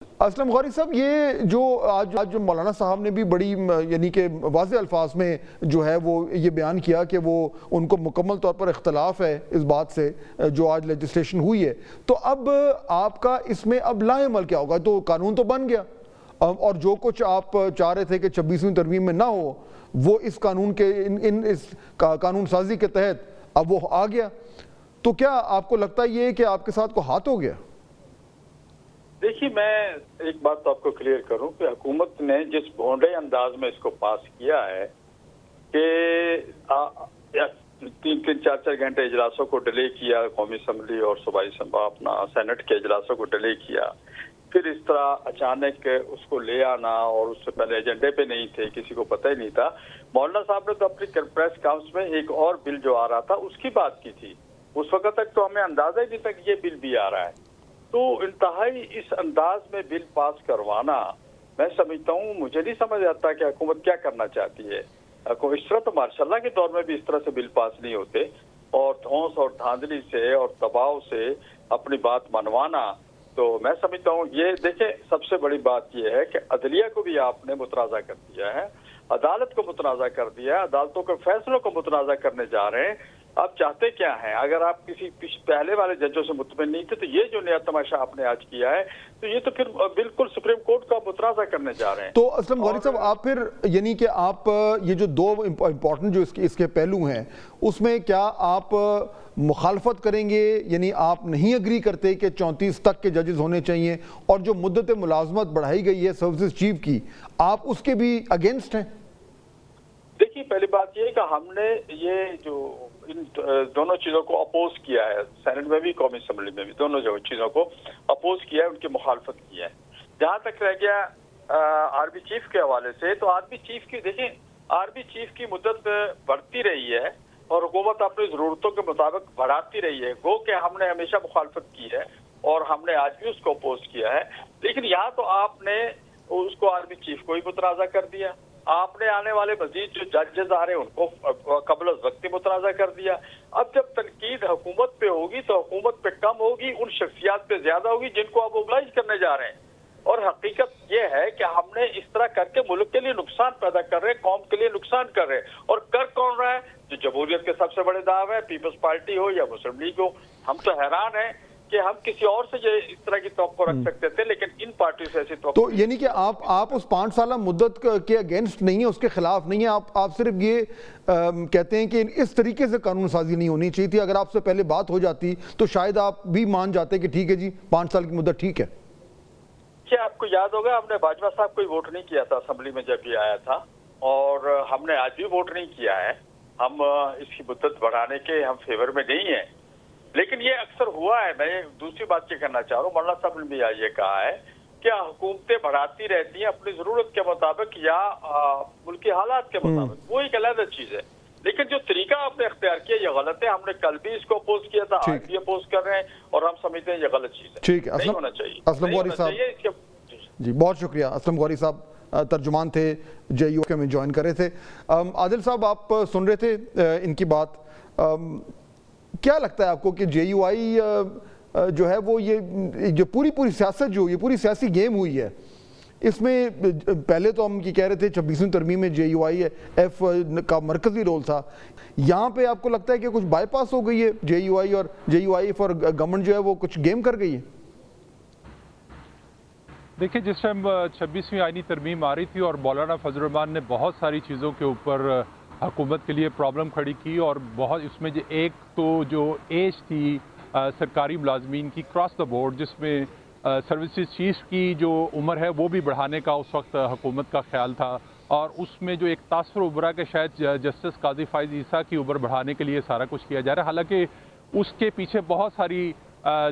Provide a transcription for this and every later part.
اسلم غوری صاحب، یہ جو آج مولانا صاحب نے بھی بڑی یعنی کہ واضح الفاظ میں جو ہے وہ یہ بیان کیا کہ وہ ان کو مکمل طور پر اختلاف ہے اس بات سے جو آج لیجسلیشن ہوئی ہے، تو اب آپ کا اس میں اب لاہ عمل کیا ہوگا؟ تو قانون تو بن گیا اور جو کچھ آپ چاہ رہے تھے کہ 26ویں ترمیم میں نہ ہو وہ اس قانون کے اس قانون سازی کے تحت اب وہ آ گیا، تو کیا آپ کو لگتا ہے یہ کہ آپ کے ساتھ کو ہاتھ ہو گیا؟ دیکھیے، میں ایک بات تو آپ کو کلیئر کروں کہ حکومت نے جس بھونڈے انداز میں اس کو پاس کیا ہے کہ 3-4 گھنٹے اجلاسوں کو ڈیلے کیا، قومی اسمبلی اور صوبائی اپنا سینٹ کے اجلاسوں کو ڈیلے کیا، پھر اس طرح اچانک اس کو لے آنا، اور اس سے پہلے ایجنڈے پہ نہیں تھے، کسی کو پتہ ہی نہیں تھا۔ مولانا صاحب نے تو اپنی پریس کانفرنس میں ایک اور بل جو آ رہا تھا اس کی بات کی تھی، اس وقت تک تو ہمیں اندازہ ہی نہیں تھا کہ یہ بل بھی آ رہا ہے۔ تو انتہائی اس انداز میں بل پاس کروانا، میں سمجھتا ہوں، مجھے نہیں سمجھ آتا کہ حکومت کیا کرنا چاہتی ہے۔ اس طرح تو ماشاءاللہ کے دور میں بھی اس طرح سے بل پاس نہیں ہوتے، اور دھونس اور دھاندلی سے اور دباؤ سے اپنی بات منوانا، تو میں سمجھتا ہوں یہ دیکھیں، سب سے بڑی بات یہ ہے کہ عدلیہ کو بھی آپ نے متنازع کر دیا ہے، عدالت کو متنازع کر دیا ہے، عدالتوں کے فیصلوں کو متنازع کرنے جا رہے ہیں۔ آپ چاہتے کیا ہیں؟ اگر آپ کسی پہلے والے ججوں سے مطمئن نہیں تھے تو یہ جو نیا تماشا آپ نے آج کیا ہے، تو یہ تو پھر بالکل سپریم کورٹ کا متنازع کرنے جا رہے ہیں۔ تو اسلم غوری صاحب، آپ پھر یعنی کہ آپ یہ جو دو امپورٹنٹ جو اس کے پہلو ہیں، اس میں کیا آپ مخالفت کریں گے؟ یعنی آپ نہیں اگری کرتے کہ 34 تک کے ججز ہونے چاہیے، اور جو مدت ملازمت بڑھائی گئی ہے سروسز چیف کی، آپ اس کے بھی اگینسٹ ہیں؟ دیکھیے، پہلی بات یہ ہے کہ ہم نے یہ جو ان دونوں چیزوں کو اپوز کیا ہے، سینٹ میں بھی قومی اسمبلی میں بھی، دونوں جو چیزوں کو اپوز کیا ہے، ان کی مخالفت کی ہے۔ جہاں تک رہ گیا آرمی چیف کے حوالے سے، تو آرمی چیف کی دیکھیں، آرمی چیف کی مدت بڑھتی رہی ہے اور حکومت اپنی ضرورتوں کے مطابق بڑھاتی رہی ہے، گو کہ ہم نے ہمیشہ مخالفت کی ہے اور ہم نے آج بھی اس کو اپوز کیا ہے، لیکن یہاں تو آپ نے اس کو آرمی چیف کو ہی متنازع کر دیا، آپ نے آنے والے مزید جو ججز آ رہے ہیں ان کو قبل از وقت متنازع کر دیا۔ اب جب تنقید حکومت پہ ہوگی تو حکومت پہ کم ہوگی، ان شخصیات پہ زیادہ ہوگی جن کو آپ اوبلائز کرنے جا رہے ہیں۔ اور حقیقت یہ ہے کہ ہم نے اس طرح کر کے ملک کے لیے نقصان پیدا کر رہے ہیں، قوم کے لیے نقصان کر رہے ہیں، اور کر کون رہا ہے؟ جو جمہوریت کے سب سے بڑے دعوے ہیں، پیپلز پارٹی ہو یا مسلم لیگ ہو۔ ہم تو حیران ہیں کہ ہم کسی اور سے اس طرح کی توقع رکھ سکتے تھے، لیکن ان پارٹیوں سے ایسی توقع۔ تو یعنی کہ آپ اس 5 سالہ مدت کے اگینسٹ نہیں ہیں، اس کے خلاف نہیں ہیں، آپ صرف یہ کہتے ہیں کہ اس طریقے سے قانون سازی نہیں ہونی چاہیے تھی، اگر آپ سے پہلے بات ہو جاتی تو شاید آپ بھی مان جاتے کہ ٹھیک ہے جی 5 سال کی مدت ٹھیک ہے۔ کیا آپ کو یاد ہوگا، ہم نے باجوہ صاحب کو ووٹ نہیں کیا تھا اسمبلی میں جب یہ آیا تھا، اور ہم نے آج بھی ووٹ نہیں کیا ہے۔ ہم اس کی مدت بڑھانے کے ہم فیور میں نہیں ہیں، لیکن یہ اکثر ہوا ہے۔ میں دوسری بات یہ کرنا چاہ رہا ہوں، مولانا صاحب نے بھی آج یہ کہا ہے کہ حکومتیں بڑھاتی رہتی ہیں اپنی ضرورت کے مطابق یا ملکی حالات کے مطابق، وہ ایک علیحدہ چیز ہے، لیکن جو طریقہ آپ نے اختیار کیا یہ غلط ہے۔ ہم نے کل بھی اس کو اپوز کیا تھا، آج بھی اپوز کر رہے ہیں، اور ہم سمجھتے ہیں یہ غلط چیز ہے، ٹھیک ہے۔ نہیں ہونا چاہیے۔ اسلم غوری صاحب جی بہت شکریہ۔ اسلم غوری صاحب ترجمان تھے JUI کے میں جوائن کر رہے تھے۔ عادل صاحب، آپ سن رہے تھے ان کی بات، کیا لگتا ہے آپ کو کہ JUI جو ہے وہ یہ جو پوری سیاست جو یہ پوری سیاسی گیم ہوئی ہے، اس میں پہلے تو ہم یہ کہہ رہے تھے 26ویں ترمیم میں JUI-F کا مرکزی رول تھا، یہاں پہ آپ کو لگتا ہے کہ کچھ بائی پاس ہو گئی ہے JUI اور JUI-F اور گورنمنٹ جو ہے وہ کچھ گیم کر گئی ہے؟ دیکھیں، جس ٹائم 26ویں آئینی ترمیم آ رہی تھی اور مولانا فضل الرحمان نے بہت ساری چیزوں کے اوپر حکومت کے لیے پرابلم کھڑی کی، اور بہت اس میں ایک تو جو ایج تھی سرکاری ملازمین کی کراس دا بورڈ، جس میں سروسز چیف کی جو عمر ہے وہ بھی بڑھانے کا اس وقت حکومت کا خیال تھا، اور اس میں جو ایک تاثر ابھرا کہ شاید جسٹس قاضی فائز عیسیٰ کی عمر بڑھانے کے لیے سارا کچھ کیا جا رہا ہے، حالانکہ اس کے پیچھے بہت ساری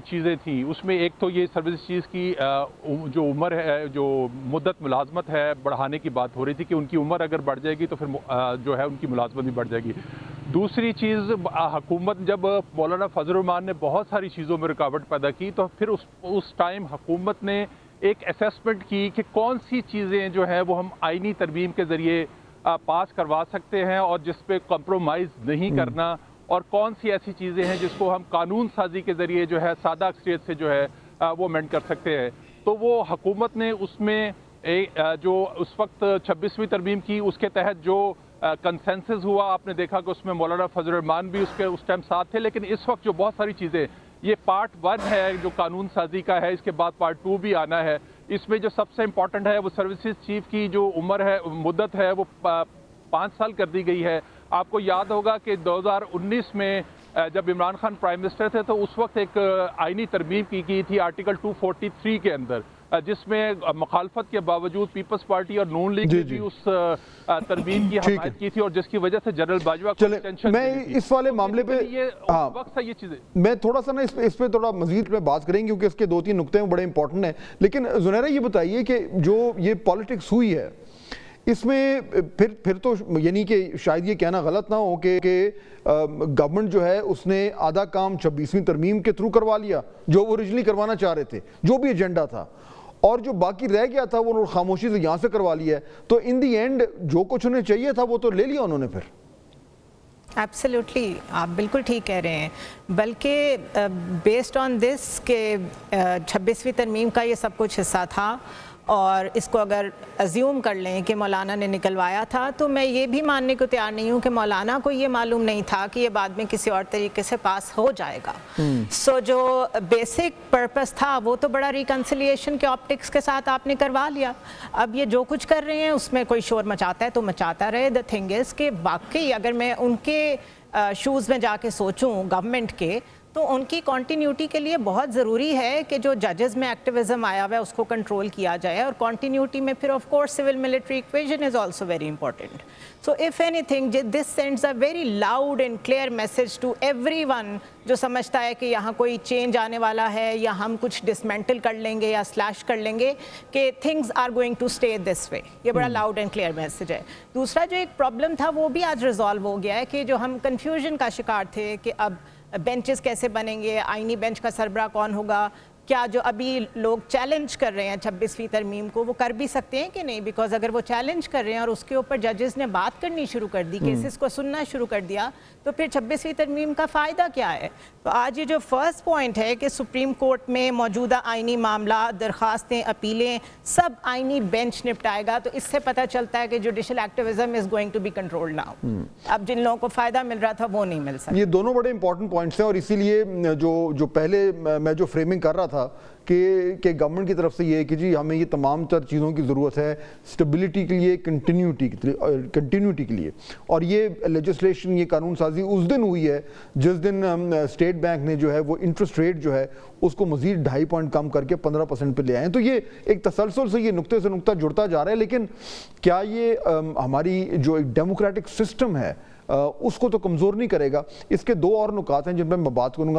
چیزیں تھیں۔ اس میں ایک تو یہ سروس چیز کی جو عمر ہے، جو مدت ملازمت ہے بڑھانے کی بات ہو رہی تھی کہ ان کی عمر اگر بڑھ جائے گی تو پھر جو ہے ان کی ملازمت بھی بڑھ جائے گی۔ دوسری چیز، حکومت جب مولانا فضل الرحمان نے بہت ساری چیزوں میں رکاوٹ پیدا کی تو پھر اس ٹائم حکومت نے ایک اسیسمنٹ کی کہ کون سی چیزیں جو ہے وہ ہم آئینی ترمیم کے ذریعے پاس کروا سکتے ہیں اور جس پہ کمپرومائز نہیں کرنا، اور کون سی ایسی چیزیں ہیں جس کو ہم قانون سازی کے ذریعے جو ہے سادہ اکثریت سے جو ہے وہ امینڈ کر سکتے ہیں۔ تو وہ حکومت نے اس میں جو اس وقت 26ویں ترمیم کی اس کے تحت جو کنسنسس ہوا، آپ نے دیکھا کہ اس میں مولانا فضل الرحمان بھی اس ٹائم ساتھ تھے، لیکن اس وقت جو بہت ساری چیزیں، یہ پارٹ 1 ہے جو قانون سازی کا ہے، اس کے بعد پارٹ 2 بھی آنا ہے۔ اس میں جو سب سے امپورٹنٹ ہے وہ سروسز چیف کی جو عمر ہے، مدت ہے، وہ 5 سال کر دی گئی ہے۔ آپ کو یاد ہوگا کہ 2019 میں جب عمران خان پرائم منسٹر تھے تو اس وقت ایک آئینی ترمیم کی گئی تھی آرٹیکل 243 کے اندر، جس میں مخالفت کے باوجود پیپلز پارٹی اور نون لیگ نے بھی اس ترمیم کی حمایت کی تھی، اور جس کی وجہ سے جنرل باجوہ کو ٹینشن میں اس والے معاملے پہ وقت ہے یہ چیزیں میں تھوڑا سا نا اس پہ تھوڑا مزید میں بات کریں گے، کیونکہ اس کے 2-3 نقطے بڑے امپورٹنٹ ہیں۔ لیکن زنیرہ یہ بتائیے کہ جو یہ پالیٹکس ہوئی ہے اس میں پھر تو یعنی کہ شاید یہ کہنا غلط نہ ہو کہ گورنمنٹ جو ہے اس نے آدھا کام 26ویں ترمیم کے تھرو کروا لیا جو وہ اوریجنلی کروانا چاہ رہے تھے، جو بھی ایجنڈا تھا، اور جو باقی رہ گیا تھا وہ خاموشی سے یہاں سے کروا لیا ہے۔ تو ان دی اینڈ جو کچھ انہیں چاہیے تھا وہ تو لے لیا انہوں نے پھر۔ ایبسلیوٹلی، آپ بالکل ٹھیک کہہ رہے ہیں، بلکہ بیسڈ آن دس کہ 26ویں ترمیم کا یہ سب کچھ حصہ تھا، اور اس کو اگر ازیوم کر لیں کہ مولانا نے نکلوایا تھا، تو میں یہ بھی ماننے کو تیار نہیں ہوں کہ مولانا کو یہ معلوم نہیں تھا کہ یہ بعد میں کسی اور طریقے سے پاس ہو جائے گا۔ سو جو بیسک پرپس تھا وہ تو بڑا ریکنسیلیشن کے آپٹکس کے ساتھ آپ نے کروا لیا۔ اب یہ جو کچھ کر رہے ہیں اس میں کوئی شور مچاتا ہے تو مچاتا رہے۔ دا تھنگ از کہ واقعی اگر میں ان کے شوز میں جا کے سوچوں گورنمنٹ کے، تو ان کی کنٹینیوٹی کے لیے بہت ضروری ہے کہ جو ججز میں ایکٹیویزم آیا ہوا ہے اس کو کنٹرول کیا جائے، اور کنٹینیوٹی میں پھر of course civil military equation is also very important. So if anything this sends a very loud and clear message to everyone جو سمجھتا ہے کہ یہاں کوئی چینج آنے والا ہے یا ہم کچھ ڈسمینٹل کر لیں گے یا سلیش کر لیں گے، کہ things are going to stay this way. یہ بڑا لاؤڈ اینڈ کلیئر میسج ہے۔ دوسرا جو ایک پرابلم تھا وہ بھی آج ریزالو ہو گیا ہے، کہ جو ہم کنفیوژن کا شکار تھے کہ اب بینچز کیسے بنیں گے، آئینی بینچ کا سربراہ کون ہوگا، کیا جو ابھی لوگ چیلنج کر رہے ہیں 26ویں ترمیم کو وہ کر بھی سکتے ہیں کہ نہیں، بیکاز اگر وہ چیلنج کر رہے ہیں اور اس کے اوپر ججز نے بات کرنی شروع کر دی، کیسز کو سننا شروع کر دیا، تو پھر 26ویں ترمیم کا فائدہ کیا ہے؟ تو آج یہ جو فرسٹ پوائنٹ ہے کہ سپریم کورٹ میں موجودہ آئینی معاملات، درخواستیں، اپیلیں سب آئینی بینچ نپٹائے گا، تو اس سے پتہ چلتا ہے کہ judicial activism is going to be control now. اب جن لوگوں کو فائدہ مل رہا تھا وہ نہیں مل سکتا۔ یہ دونوں بڑے امپورٹنٹ پوائنٹس ہیں، اور اسی لیے جو پہلے میں جو فریمنگ کر رہا تھا کہ گورنمنٹ کی طرف سے یہ ہے کہ جی ہمیں یہ تمام تر چیزوں کی ضرورت ہے اسٹیبلٹی کے لیے، کنٹینیوٹی کے لیے، اور یہ لیجسلیشن، یہ قانون سازی اس دن ہوئی ہے جس دن اسٹیٹ بینک نے جو ہے وہ انٹرسٹ ریٹ جو ہے اس کو مزید 2.5 پوائنٹ کم کر کے 15% پہ لے آئے ہیں۔ تو یہ ایک تسلسل سے یہ نقطے سے نقطہ جڑتا جا رہا ہے، لیکن کیا یہ ہماری جو ایک ڈیموکریٹک سسٹم ہے اس کو تو کمزور نہیں کرے گا؟ اس کے 2 اور نکات ہیں جن پہ میں بات کروں گا۔